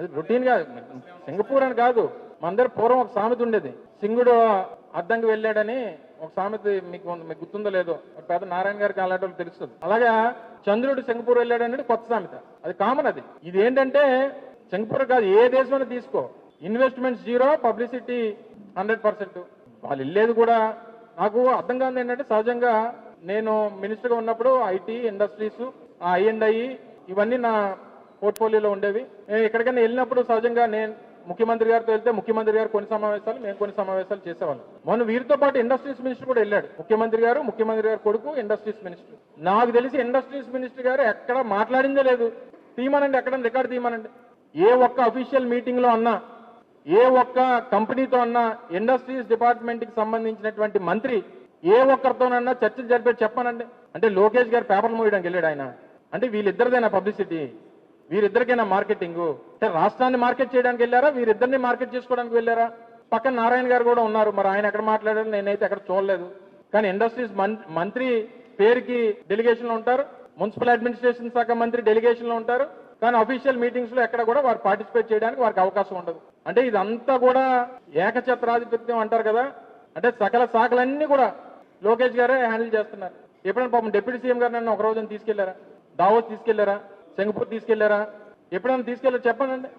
అది రొటీన్ గా సింగపూర్ అని కాదు, మన దగ్గర పూర్వం ఒక సామెత ఉండేది, సింగుడు అద్దంకి వెళ్ళాడని ఒక సామెత, మీకు గుర్తుందో లేదో, పెద్ద నారాయణ గారికి అలాంటి వాళ్ళు తెలుస్తుంది. అలాగా చంద్రుడు సింగపూర్ వెళ్ళాడనేది కొత్త సామెత, అది కామన్. అది ఇది ఏంటంటే సింగపూర్ కాదు, ఏ దేశమైనా తీసుకో, ఇన్వెస్ట్మెంట్ జీరో, పబ్లిసిటీ 100%. వాళ్ళు వెళ్ళేది కూడా నాకు అర్థం కాదు ఏంటంటే, సహజంగా నేను మినిస్టర్గా ఉన్నప్పుడు ఐటీ ఇండస్ట్రీస్, I&I ఇవన్నీ నా పోర్ట్ఫోలియోలో ఉండేవి. నేను ఎక్కడికైనా వెళ్ళినప్పుడు సహజంగా నేను ముఖ్యమంత్రి గారితో వెళ్తే ముఖ్యమంత్రి గారు కొన్ని సమావేశాలు, మేము కొన్ని సమావేశాలు చేసేవాళ్ళం. మొన్న వీరితో పాటు ఇండస్ట్రీస్ మినిస్టర్ కూడా వెళ్ళాడు, ముఖ్యమంత్రి గారు కొడుకు ఇండస్ట్రీస్ మినిస్టర్. నాకు తెలిసి ఇండస్ట్రీస్ మినిస్టర్ గారు ఎక్కడ మాట్లాడిందే లేదు. తీయమనండి, ఎక్కడ రికార్డు తీయమనండి. ఏ ఒక్క అఫీషియల్ మీటింగ్ లో అన్నా, ఏ ఒక్క కంపెనీతో అన్నా, ఇండస్ట్రీస్ డిపార్ట్మెంట్ కి సంబంధించినటువంటి మంత్రి ఏ ఒక్కరితోనన్నా చర్చలు జరిపేది చెప్పానండి. అంటే లోకేష్ గారు పేపర్లు మోయడానికి వెళ్ళాడు ఆయన, అంటే వీళ్ళిద్దరిదైనా పబ్లిసిటీ, వీరిద్దరికైనా మార్కెటింగ్? అంటే రాష్ట్రాన్ని మార్కెట్ చేయడానికి వెళ్ళారా, వీరిద్దరిని మార్కెట్ చేసుకోవడానికి వెళ్ళారా? పక్కన నారాయణ గారు కూడా ఉన్నారు, మరి ఆయన ఎక్కడ మాట్లాడారు నేనైతే ఎక్కడ చూడలేదు. కానీ ఇండస్ట్రీస్ మంత్రి పేరుకి డెలిగేషన్ లో ఉంటారు, మున్సిపల్ అడ్మినిస్ట్రేషన్ శాఖ మంత్రి డెలిగేషన్ లో ఉంటారు, కానీ అఫీషియల్ మీటింగ్స్ లో ఎక్కడ కూడా వారు పార్టిసిపేట్ చేయడానికి వారికి అవకాశం ఉండదు. అంటే ఇదంతా కూడా ఏకఛత్రాధిపత్యం అంటారు కదా, అంటే సకల శాఖలన్నీ కూడా లోకేష్ గారే హ్యాండిల్ చేస్తున్నారు. ఎప్పుడైనా పాపం డిప్యూటీ సీఎం గారు నన్ను ఒక రోజున తీసుకెళ్లారా, దావోస్ తీసుకెళ్లారా, సింగపూర్ తీసుకెళ్లారా, ఎప్పుడైనా తీసుకెళ్లారా చెప్పండి.